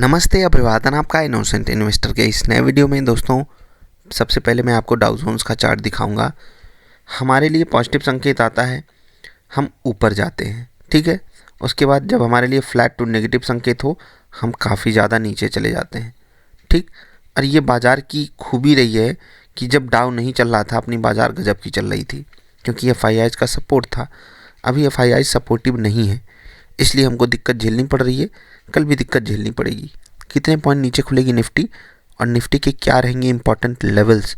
नमस्ते, अभिवादन आपका इनोसेंट इन्वेस्टर के इस नए वीडियो में। दोस्तों, सबसे पहले मैं आपको डाउ जोन्स का चार्ट दिखाऊंगा। हमारे लिए पॉजिटिव संकेत आता है, हम ऊपर जाते हैं, ठीक है। उसके बाद जब हमारे लिए फ्लैट टू नेगेटिव संकेत हो, हम काफ़ी ज़्यादा नीचे चले जाते हैं, ठीक। और ये बाज़ार की खूबी रही है कि जब डाउ नहीं चल रहा था, अपनी बाज़ार गजब की चल रही थी, क्योंकि एफआईआई का सपोर्ट था। अभी एफआईआई सपोर्टिव नहीं है, इसलिए हमको दिक्कत झेलनी पड़ रही है। कल भी दिक्कत झेलनी पड़ेगी। कितने पॉइंट नीचे खुलेगी निफ्टी और निफ्टी के क्या रहेंगे इंपॉर्टेंट लेवल्स,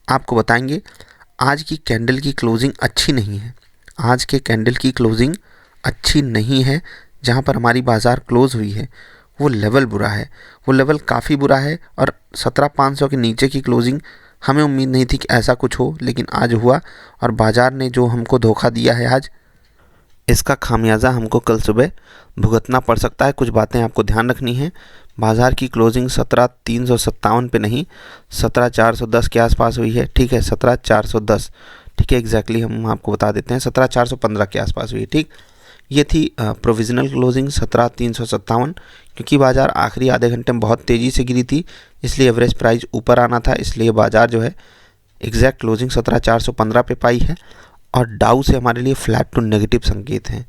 आपको बताएंगे। आज की कैंडल की क्लोजिंग अच्छी नहीं है। आज के कैंडल की क्लोजिंग अच्छी नहीं है। जहां पर हमारी बाज़ार क्लोज हुई है वो लेवल बुरा है, वो लेवल काफ़ी बुरा है। और 17,500 के नीचे की क्लोजिंग हमें उम्मीद नहीं थी कि ऐसा कुछ हो, लेकिन आज हुआ। और बाज़ार ने जो हमको धोखा दिया है आज, इसका खामियाजा हमको कल सुबह भुगतना पड़ सकता है। कुछ बातें आपको ध्यान रखनी है। बाज़ार की क्लोजिंग 17,357 पे नहीं, 17,410 के आसपास हुई है, ठीक है। 17,410, ठीक है, एग्जैक्टली हम आपको बता देते हैं, 17,415 के आसपास हुई है, ठीक। ये थी प्रोविज़नल क्लोजिंग 17,357। क्योंकि बाज़ार आखिरी आधे घंटे में बहुत तेज़ी से गिरी थी, इसलिए एवरेज प्राइस ऊपर आना था, इसलिए बाज़ार जो है एग्जैक्ट क्लोजिंग 17,415 पे पाई है। और डाउ से हमारे लिए फ्लैट टू नेगेटिव संकेत हैं।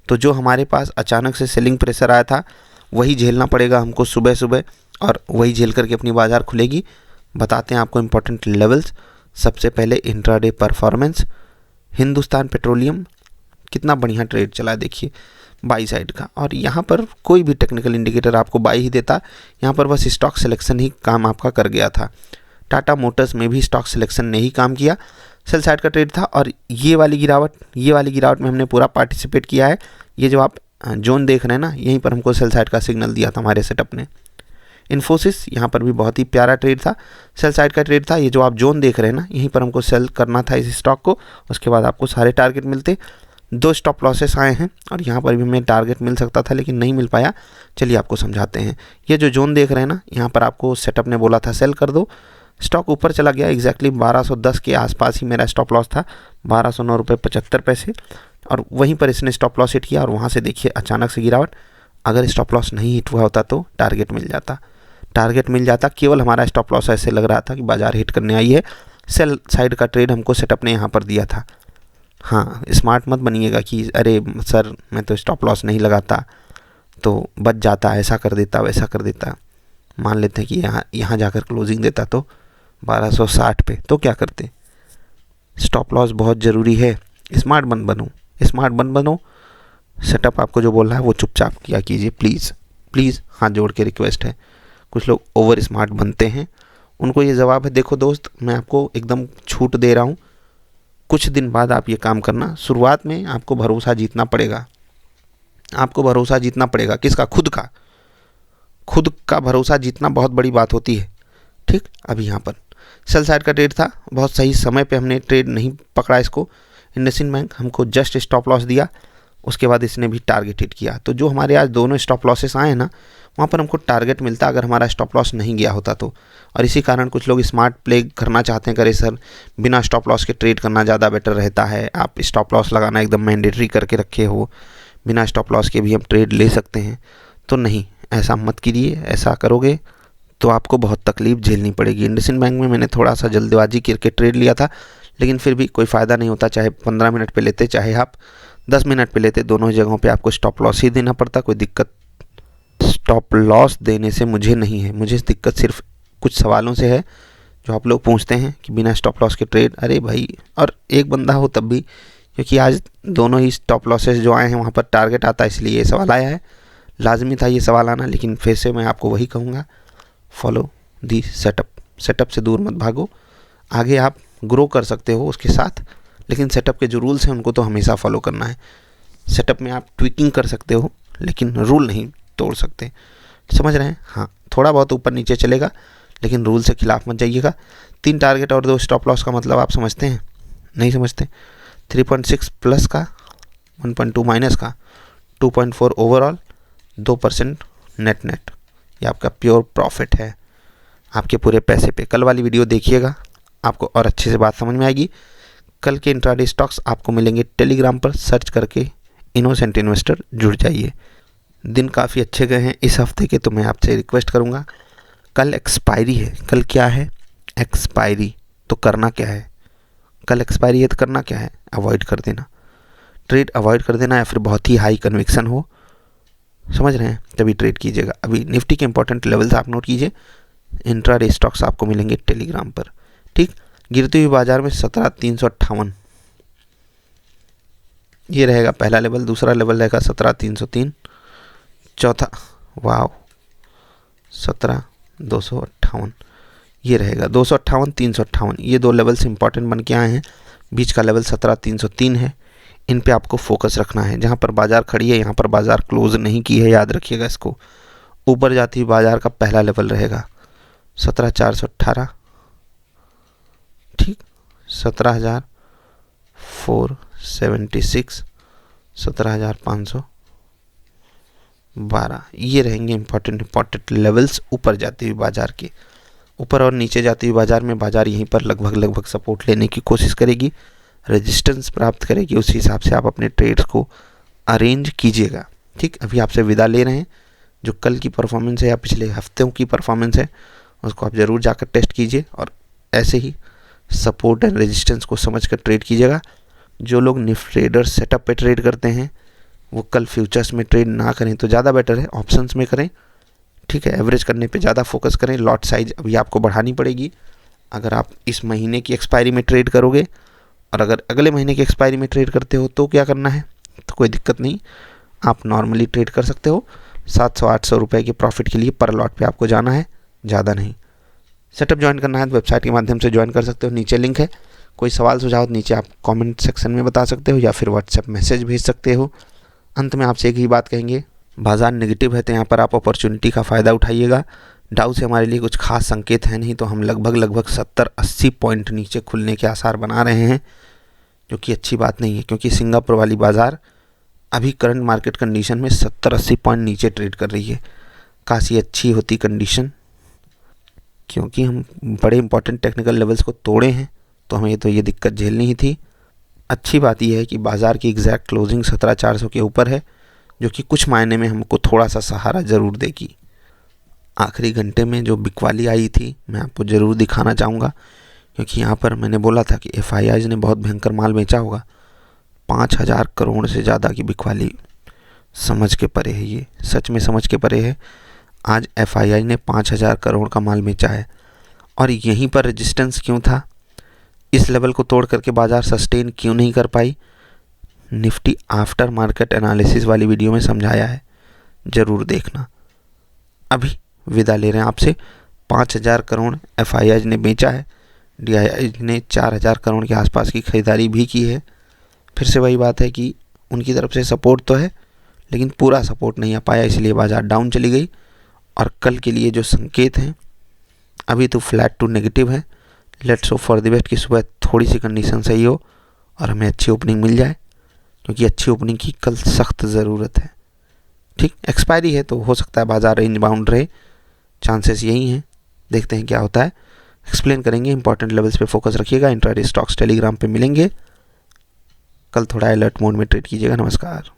तो जो हमारे पास अचानक से सेलिंग प्रेशर आया था, वही झेलना पड़ेगा हमको सुबह सुबह, और वही झेल करके अपनी बाज़ार खुलेगी। बताते हैं आपको इंपॉर्टेंट लेवल्स। सबसे पहले इंट्राडे परफॉर्मेंस। हिंदुस्तान पेट्रोलियम कितना बढ़िया ट्रेड चला है, देखिए, बाई साइड का। और यहाँ पर कोई भी टेक्निकल इंडिकेटर आपको बाई ही देता, यहाँ पर बस स्टॉक सिलेक्शन ही काम आपका कर गया था। टाटा मोटर्स में भी स्टॉक सिलेक्शन ने ही काम किया, सेल साइड का ट्रेड था। और ये वाली गिरावट में हमने पूरा पार्टिसिपेट किया है। ये जो आप जोन देख रहे हैं ना, यहीं पर हमको सेल साइड का सिग्नल दिया था हमारे सेटअप ने। इन्फोसिस यहाँ पर भी बहुत ही प्यारा ट्रेड था, सेल साइड का ट्रेड था। ये जो आप जोन देख रहे हैं ना, यहीं पर हमको सेल करना था इस स्टॉक को। उसके बाद आपको सारे टारगेट मिलते। 2 स्टॉप लॉसेस आए हैं और यहाँ पर भी हमें टारगेट मिल सकता था, लेकिन नहीं मिल पाया। चलिए आपको समझाते हैं। ये जो जोन देख रहे हैं ना, यहाँ पर आपको सेटअप ने बोला था सेल कर दो। स्टॉक ऊपर चला गया, एग्जैक्टली 1210 के आसपास ही मेरा स्टॉप लॉस था, 1209.75 और वहीं पर इसने स्टॉप लॉस हिट किया और वहाँ से देखिए अचानक से गिरावट। अगर स्टॉप लॉस नहीं हिट हुआ होता तो टारगेट मिल जाता। केवल हमारा स्टॉप लॉस ऐसे लग रहा था कि बाज़ार हिट करने आई है। सेल साइड का ट्रेड हमको सेटअप ने यहाँ पर दिया था। हाँ, स्मार्ट मत बनिएगा कि अरे सर मैं तो स्टॉप लॉस नहीं लगाता तो बच जाता, ऐसा कर देता वैसा कर देता। मान लेते हैं कि यहाँ जाकर क्लोजिंग देता तो 1260 पे, तो क्या करते। स्टॉप लॉस बहुत ज़रूरी है। स्मार्ट बन बनो। सेटअप आपको जो बोल रहा है वो चुपचाप किया कीजिए, प्लीज़ हाथ जोड़ के रिक्वेस्ट है। कुछ लोग ओवर स्मार्ट बनते हैं, उनको ये जवाब है। देखो दोस्त, मैं आपको एकदम छूट दे रहा हूँ। कुछ दिन बाद आप ये काम करना। शुरुआत में आपको भरोसा जीतना पड़ेगा। किसका? खुद का भरोसा जीतना बहुत बड़ी बात होती है, ठीक। अभी यहाँ पर सेल साइड का ट्रेड था, बहुत सही समय पे हमने ट्रेड नहीं पकड़ा इसको। इंडसइंड बैंक हमको जस्ट स्टॉप लॉस दिया, उसके बाद इसने भी टारगेट हिट किया। तो जो हमारे आज दोनों स्टॉप लॉसेस आए हैं ना, वहाँ पर हमको टारगेट मिलता अगर हमारा स्टॉप लॉस नहीं गया होता तो। और इसी कारण कुछ लोग स्मार्ट प्ले करना चाहते हैं, करे सर बिना स्टॉप लॉस के ट्रेड करना ज़्यादा बेटर रहता है, आप स्टॉप लॉस लगाना एकदम मैंडेटरी करके रखे हो, बिना स्टॉप लॉस के भी हम ट्रेड ले सकते हैं। तो नहीं, ऐसा मत कीजिए। ऐसा करोगे तो आपको बहुत तकलीफ झेलनी पड़ेगी। इंडसइंड बैंक में मैंने थोड़ा सा जल्दबाजी करके ट्रेड लिया था, लेकिन फिर भी कोई फ़ायदा नहीं होता। चाहे 15 मिनट पे लेते, चाहे आप 10 मिनट पे लेते, दोनों जगहों पे आपको स्टॉप लॉस ही देना पड़ता। कोई दिक्कत स्टॉप लॉस देने से मुझे नहीं है। मुझे दिक्कत सिर्फ कुछ सवालों से है जो आप लोग पूछते हैं कि बिना स्टॉप लॉस के ट्रेड। अरे भाई, और एक बंदा हो तब भी, क्योंकि आज दोनों ही स्टॉप लॉसेस जो आए हैं वहाँ पर टारगेट आता, इसलिए ये सवाल आया है। लाजमी था ये सवाल आना, लेकिन फिर से मैं आपको वही कहूँगा, फॉलो दी सेटअप से दूर मत भागो। आगे आप ग्रो कर सकते हो उसके साथ, लेकिन सेटअप के जो रूल्स हैं उनको तो हमेशा फॉलो करना है। सेटअप में आप ट्विकिंग कर सकते हो, लेकिन रूल नहीं तोड़ सकते। समझ रहे हैं? हाँ, थोड़ा बहुत ऊपर नीचे चलेगा, लेकिन रूल से खिलाफ मत जाइएगा। 3 टारगेट और 2 स्टॉप लॉस का मतलब आप समझते हैं? नहीं समझते। 3.6 प्लस का, 1.2 माइनस का, 2.4 ओवरऑल, 2% नेट। ये आपका प्योर प्रॉफिट है आपके पूरे पैसे पे। कल वाली वीडियो देखिएगा, आपको और अच्छे से बात समझ में आएगी। कल के इंट्राडे स्टॉक्स आपको मिलेंगे टेलीग्राम पर, सर्च करके इनोसेंट इन्वेस्टर जुड़ जाइए। दिन काफ़ी अच्छे गए हैं इस हफ्ते के, तो मैं आपसे रिक्वेस्ट करूँगा, कल एक्सपायरी है, कल क्या है, एक्सपायरी, तो करना क्या है, कल एक्सपायरी है तो करना क्या है, अवॉइड कर देना, ट्रेड अवॉइड कर देना, या फिर बहुत ही हाई कन्विक्शन हो, समझ रहे हैं, तभी ट्रेड कीजिएगा। अभी निफ्टी के इंपॉर्टेंट लेवल्स आप नोट कीजिए, इंट्राडे स्टॉक्स आपको मिलेंगे टेलीग्राम पर, ठीक। गिरती हुई बाजार में 17,358 ये रहेगा पहला लेवल, दूसरा लेवल रहेगा 17,303, चौथा वाव 17,258 ये रहेगा, 258 358 ये दो लेवल्स इंपॉर्टेंट बन के आए हैं। बीच का लेवल 17,303 है, इन पे आपको फोकस रखना है। जहाँ पर बाजार खड़ी है यहाँ पर बाजार क्लोज नहीं की है, याद रखिएगा इसको। ऊपर जाती हुई बाजार का पहला लेवल रहेगा 17,418, ठीक, 17,476, 17,512 ये रहेंगे इंपॉर्टेंट लेवल्स ऊपर जाती हुई बाजार के। ऊपर और नीचे जाती हुई बाजार में बाजार यहीं पर लगभग सपोर्ट लेने की कोशिश करेगी, रेजिस्टेंस प्राप्त करेगी, उस हिसाब से आप अपने ट्रेड्स को अरेंज कीजिएगा, ठीक। अभी आपसे विदा ले रहे हैं, जो कल की परफॉर्मेंस है या पिछले हफ्तों की परफॉर्मेंस है उसको आप ज़रूर जाकर टेस्ट कीजिए, और ऐसे ही सपोर्ट एंड रेजिस्टेंस को समझकर ट्रेड कीजिएगा। जो लोग निफ्टी ट्रेडर सेटअप पे ट्रेड करते हैं वो कल फ्यूचर्स में ट्रेड ना करें तो ज़्यादा बेटर है, ऑप्शंस में करें, ठीक है। एवरेज करने पे ज़्यादा फोकस करें, लॉट साइज अभी आपको बढ़ानी पड़ेगी। अगर आप इस महीने की एक्सपायरी में ट्रेड करोगे और अगर अगले महीने की एक्सपायरी में ट्रेड करते हो तो क्या करना है, तो कोई दिक्कत नहीं, आप नॉर्मली ट्रेड कर सकते हो। 700-800 रुपये के प्रॉफिट के लिए पर लॉट पे आपको जाना है, ज़्यादा नहीं। सेटअप ज्वाइन करना है तो वेबसाइट के माध्यम से ज्वाइन कर सकते हो, नीचे लिंक है। कोई सवाल सुझाव नीचे आप कमेंट सेक्शन में बता सकते हो या फिर व्हाट्सएप मैसेज भेज सकते हो। अंत में आपसे एक ही बात कहेंगे, बाजार नेगेटिव है तो यहाँ पर आप अपॉर्चुनिटी का फ़ायदा उठाइएगा। डाउ से हमारे लिए कुछ खास संकेत है नहीं, तो हम लगभग 70-80 पॉइंट नीचे खुलने के आसार बना रहे हैं, जो कि अच्छी बात नहीं है, क्योंकि सिंगापुर वाली बाज़ार अभी करंट मार्केट कंडीशन में 70-80 पॉइंट नीचे ट्रेड कर रही है। काफ़ी अच्छी होती कंडीशन, क्योंकि हम बड़े इंपॉर्टेंट टेक्निकल लेवल्स को तोड़े हैं, तो हमें तो ये दिक्कत झेलनी ही थी। अच्छी बात यह है कि बाज़ार की एग्जैक्ट क्लोजिंग 17,400 के ऊपर है, जो कि कुछ मायने में हमको थोड़ा सा सहारा ज़रूर देगी। आखिरी घंटे में जो बिकवाली आई थी मैं आपको ज़रूर दिखाना चाहूँगा, क्योंकि यहाँ पर मैंने बोला था कि FIIs ने बहुत भयंकर माल बेचा होगा। 5,000 करोड़ से ज़्यादा की बिकवाली समझ के परे है, ये सच में समझ के परे है। आज FII ने 5,000 करोड़ का माल बेचा है, और यहीं पर रेजिस्टेंस क्यों था, इस लेवल को तोड़ करके बाज़ार सस्टेन क्यों नहीं कर पाई, निफ्टी आफ्टर मार्केट एनालिसिस वाली वीडियो में समझाया है, ज़रूर देखना। अभी विदा ले रहे हैं आपसे। 5,000 करोड़ FIIs ने बेचा है, DIIs ने 4,000 करोड़ के आसपास की खरीदारी भी की है। फिर से वही बात है कि उनकी तरफ से सपोर्ट तो है, लेकिन पूरा सपोर्ट नहीं आ पाया, इसलिए बाज़ार डाउन चली गई। और कल के लिए जो संकेत हैं, अभी तो फ्लैट टू नेगेटिव है। Let's hope for the best कि सुबह थोड़ी सी कंडीशन सही हो और हमें अच्छी ओपनिंग मिल जाए, क्योंकि अच्छी ओपनिंग की कल सख्त ज़रूरत है, ठीक। एक्सपायरी है तो हो सकता है बाज़ार रेंज बाउंड रहे, चांसेस यही हैं, देखते हैं क्या होता है, एक्सप्लेन करेंगे। इंपॉर्टेंट लेवल्स पे फोकस रखिएगा। इंट्राडे स्टॉक्स टेलीग्राम पे मिलेंगे। कल थोड़ा अलर्ट मोड में ट्रेड कीजिएगा। नमस्कार।